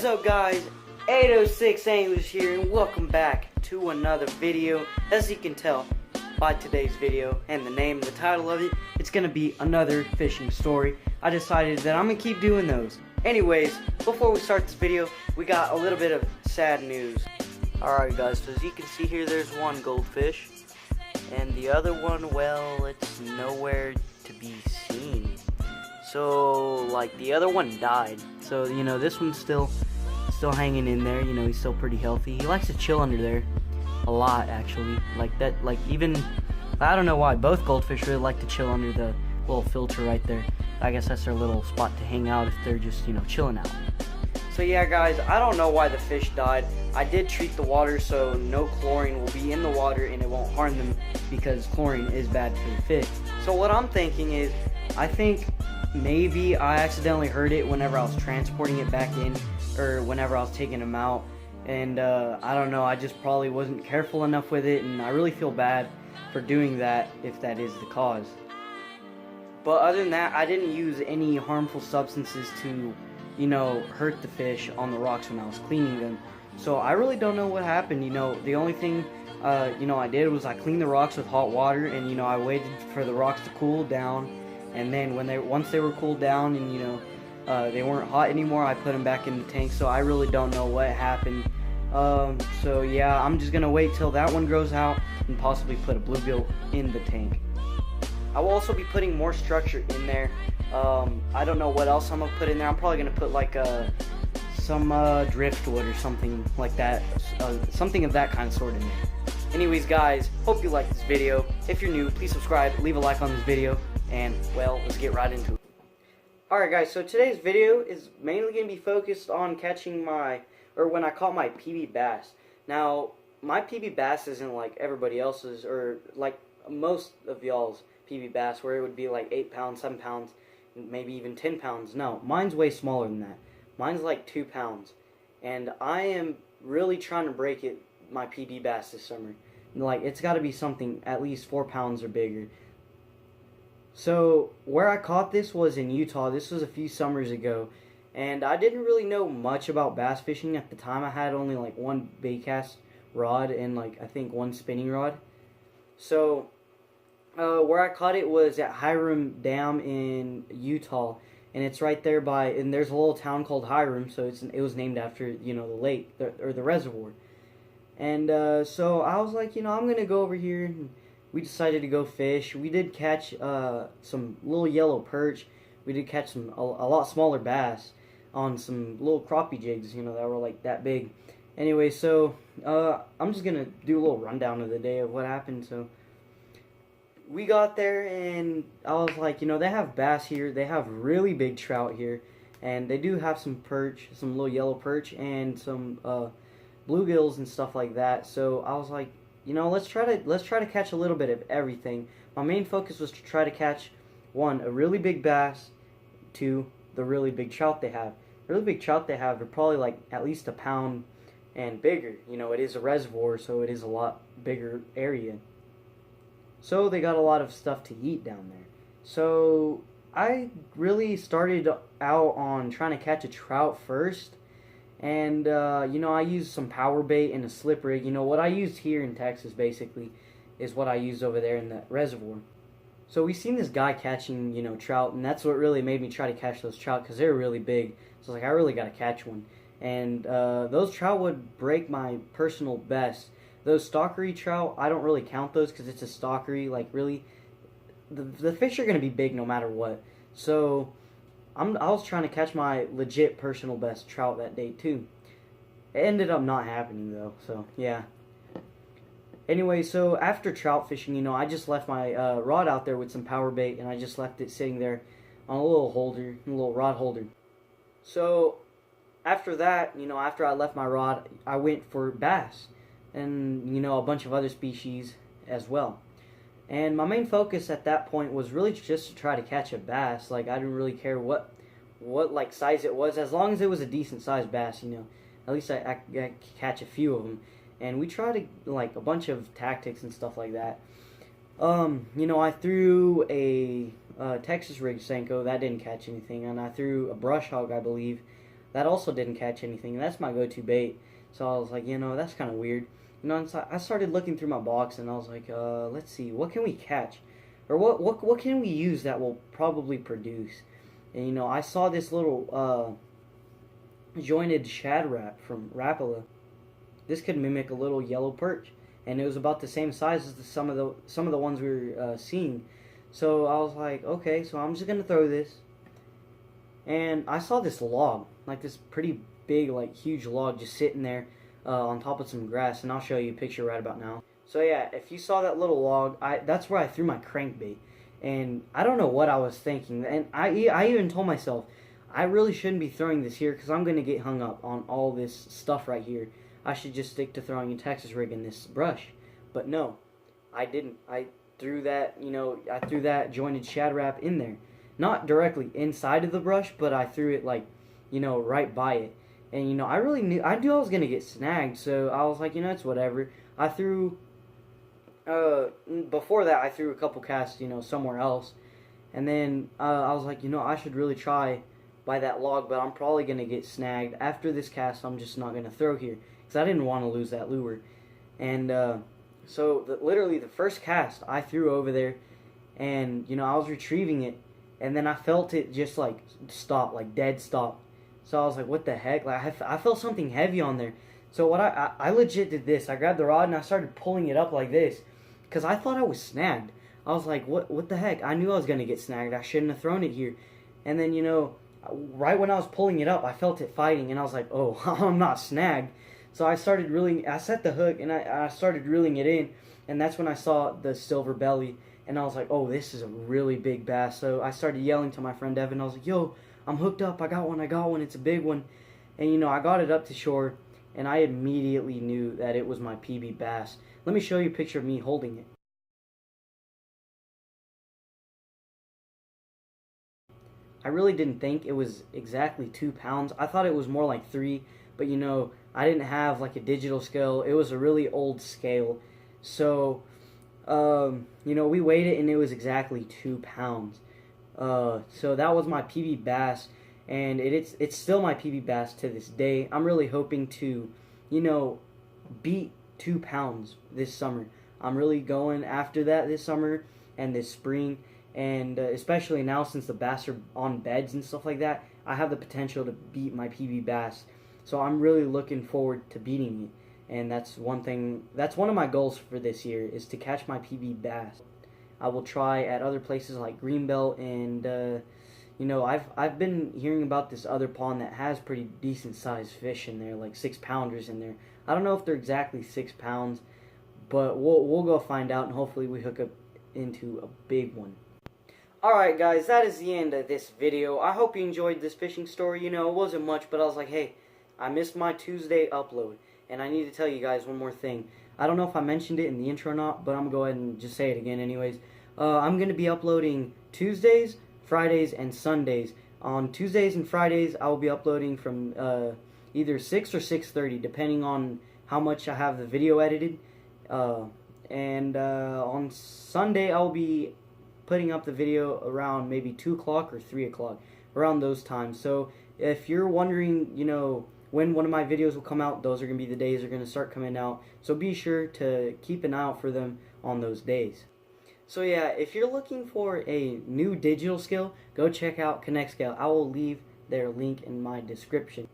What is up, guys? 806 Anglers here, and welcome back to another video. As you can tell by today's video and the name, the title of it, it's gonna be another fishing story. I decided that I'm gonna keep doing those. Anyways, before we start this video, we got a little bit of sad news. Alright guys, so as you can see here, there's one goldfish, and the other one, well, it's nowhere to be seen. So, like, the other one died. So, you know, this one's still hanging in there. You know, he's still pretty healthy. He likes to chill under there a lot, actually. Like that, like, even, I don't know why, both goldfish really like to chill under the little filter right there. I guess that's their little spot to hang out if they're just, you know, chilling out. So yeah, guys, I don't know why the fish died. I did treat the water, so no chlorine will be in the water and it won't harm them, because chlorine is bad for the fish. So what I'm thinking is, I think maybe I accidentally heard it whenever I was transporting it back in, or whenever I was taking them out, and I don't know, I just probably wasn't careful enough with it, and I really feel bad for doing that if that is the cause. But other than that, I didn't use any harmful substances to, you know, hurt the fish on the rocks when I was cleaning them. So I really don't know what happened. You know, the only thing you know, I did was I cleaned the rocks with hot water, and you know, I waited for the rocks to cool down. And then once they were cooled down and, you know, they weren't hot anymore, I put them back in the tank. So I really don't know what happened. So yeah, I'm just gonna wait till that one grows out and possibly put a bluegill in the tank. I will also be putting more structure in there. I don't know what else I'm gonna put in there. I'm probably gonna put like some driftwood or something like that, something of that kind of sort in there. Anyways, guys, hope you like this video. If you're new, please subscribe, leave a like on this video. And, well, let's get right into it. Alright guys, so today's video is mainly going to be focused on catching when I caught my PB bass. Now, my PB bass isn't like everybody else's, or like most of y'all's PB bass, where it would be like 8 pounds, 7 pounds, maybe even 10 pounds. No, mine's way smaller than that. Mine's like 2 pounds. And I am really trying to break my PB bass this summer. Like, it's got to be something at least 4 pounds or bigger. So, where I caught this was in Utah. This was a few summers ago, and I didn't really know much about bass fishing at the time. I had only like one baitcast rod and like I think one spinning rod. So, where I caught it was at Hiram Dam in Utah, and it's right there and there's a little town called Hiram, so it was named after, you know, the lake, or the reservoir. And so I was like, you know, I'm gonna go over here. And we decided to go fish. We did catch some little yellow perch. We did catch a lot smaller bass on some little crappie jigs, you know, that were like that big. Anyway, so I'm just gonna do a little rundown of the day of what happened. So we got there, and I was like, you know, they have bass here. They have really big trout here, and they do have some perch, some little yellow perch, and some bluegills and stuff like that. So I was like, you know, let's try to catch a little bit of everything. My main focus was to try to catch, 1, a really big bass, 2, the really big trout they have. The really big trout they have are probably like at least a pound and bigger. You know, it is a reservoir, so it is a lot bigger area. So they got a lot of stuff to eat down there. So I really started out on trying to catch a trout first. And, you know, I used some power bait and a slip rig. You know, what I used here in Texas, basically, is what I used over there in that reservoir. So we seen this guy catching, you know, trout, and that's what really made me try to catch those trout, because they're really big. So I was like, I really got to catch one. And those trout would break my personal best. Those stockery trout, I don't really count those, because it's a stockery. Like, really, the fish are going to be big no matter what. So I was trying to catch my legit personal best trout that day too. It ended up not happening though, so yeah. Anyway, so after trout fishing, you know, I just left my rod out there with some power bait, and I just left it sitting there on a little holder, a little rod holder. So after that, you know, after I left my rod, I went for bass and, you know, a bunch of other species as well. And my main focus at that point was really just to try to catch a bass. Like, I didn't really care what like size it was, as long as it was a decent sized bass, you know. At least I catch a few of them. And we tried like a bunch of tactics and stuff like that. You know, I threw a Texas rig Senko, that didn't catch anything, and I threw a brush hog, I believe, that also didn't catch anything. That's my go-to bait. So I was like, that's kind of weird. So I started looking through my box, and I was like, let's see, what can we catch? Or what can we use that will probably produce? And, I saw this little jointed shad wrap from Rapala. This could mimic a little yellow perch, and it was about the same size as some of the ones we were seeing. So I was like, okay, so I'm just gonna throw this. And I saw this log, like this pretty big, like huge log, just sitting there on top of some grass, and I'll show you a picture right about now. So yeah, if you saw that little log, that's where I threw my crankbait. And I don't know what I was thinking, and I even told myself, I really shouldn't be throwing this here because I'm going to get hung up on all this stuff right here. I should just stick to throwing a Texas rig in this brush. But no, I didn't. I threw that, I threw that jointed shad wrap in there. Not directly inside of the brush, but I threw it like, right by it. And, I knew I was going to get snagged, so I was like, it's whatever. I threw, before that, I threw a couple casts, somewhere else. And then I was like, I should really try by that log, but I'm probably going to get snagged. After this cast, I'm just not going to throw here, because I didn't want to lose that lure. And so literally the first cast I threw over there, and, I was retrieving it, and then I felt it just like stop, like dead stop. So I was like, what the heck? Like I felt something heavy on there. So what I legit did this. I grabbed the rod and I started pulling it up like this, because I thought I was snagged. I was like, what the heck? I knew I was going to get snagged. I shouldn't have thrown it here. And then, right when I was pulling it up, I felt it fighting, and I was like, oh, I'm not snagged. So I started reeling, I set the hook, and I started reeling it in, and that's when I saw the silver belly, and I was like, oh, this is a really big bass. So I started yelling to my friend Evan. I was like, yo, I'm hooked up, I got one, it's a big one. And, I got it up to shore, and I immediately knew that it was my PB bass. Let me show you a picture of me holding it. I really didn't think it was exactly 2 pounds. I thought it was more like 3, but I didn't have like a digital scale. It was a really old scale. So, we weighed it and it was exactly 2 pounds. So that was my PB bass, and it's still my PB bass to this day. I'm really hoping to, beat 2 pounds this summer. I'm really going after that this summer and this spring. And especially now, since the bass are on beds and stuff like that, I have the potential to beat my PB bass. So I'm really looking forward to beating it. And that's one of my goals for this year, is to catch my PB bass. I will try at other places like Greenbelt, and I've been hearing about this other pond that has pretty decent sized fish in there, like 6-pounders in there. I don't know if they're exactly 6 pounds, but we'll go find out, and hopefully we hook up into a big one. Alright guys, that is the end of this video. I hope you enjoyed this fishing story. It wasn't much, but I was like, hey, I missed my Tuesday upload. And I need to tell you guys one more thing. I don't know if I mentioned it in the intro or not, but I'm going to go ahead and just say it again anyways. I'm going to be uploading Tuesdays, Fridays, and Sundays. On Tuesdays and Fridays, I will be uploading from either 6 or 6:30, depending on how much I have the video edited. And on Sunday, I'll be putting up the video around maybe 2 o'clock or 3 o'clock, around those times. So if you're wondering, when one of my videos will come out, those are going to be the days they're going to start coming out. So be sure to keep an eye out for them on those days. So yeah, if you're looking for a new digital scale, go check out Connect Scale. I will leave their link in my description.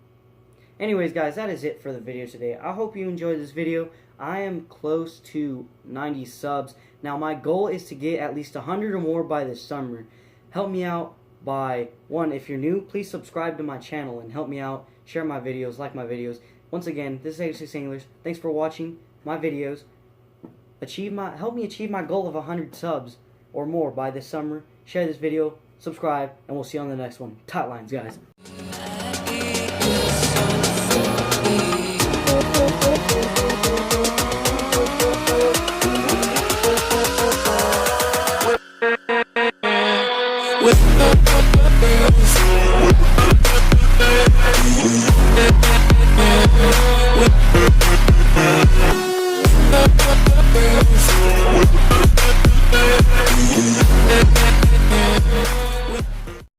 Anyways guys, that is it for the video today. I hope you enjoyed this video. I am close to 90 subs. Now my goal is to get at least 100 or more by this summer. Help me out by, one, if you're new, please subscribe to my channel and help me out. Share my videos, like my videos. Once again, this is 86 Anglers. Thanks for watching my videos. Help me achieve my goal of 100 subs or more by this summer. Share this video, subscribe, and we'll see you on the next one. Tight lines, guys. With